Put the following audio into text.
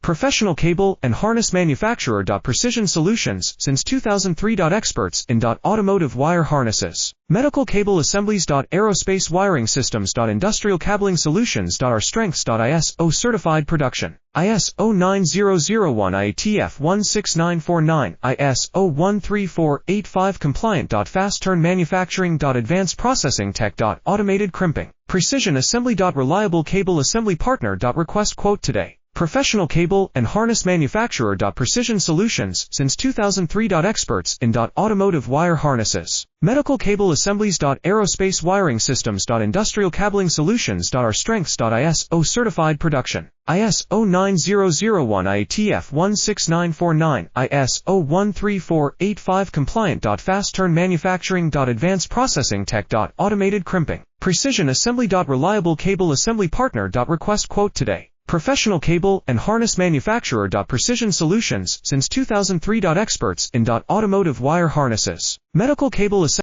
Professional cable and harness manufacturer. Precision solutions since 2003. Experts in automotive wire harnesses, medical cable assemblies. Aerospace wiring systems. Industrial cabling solutions. Our strengths. ISO certified production. ISO 9001 IATF 16949, ISO 13485 compliant. Fast turn manufacturing. Advanced processing tech. Automated crimping, precision assembly. Reliable cable assembly partner. Request quote today. Professional cable and harness manufacturer. Precision solutions since 2003. Experts in automotive wire harnesses, medical cable assemblies. Aerospace wiring systems. Industrial cabling solutions. Our strengths. ISO certified production. ISO 9001 IATF 16949, ISO 13485 compliant. Fast turn manufacturing. Advanced processing tech. Automated crimping, precision assembly. Reliable cable assembly partner. Request quote today. Professional cable and harness manufacturer. Precision solutions since 2003. Experts in automotive wire harnesses, medical cable assembly.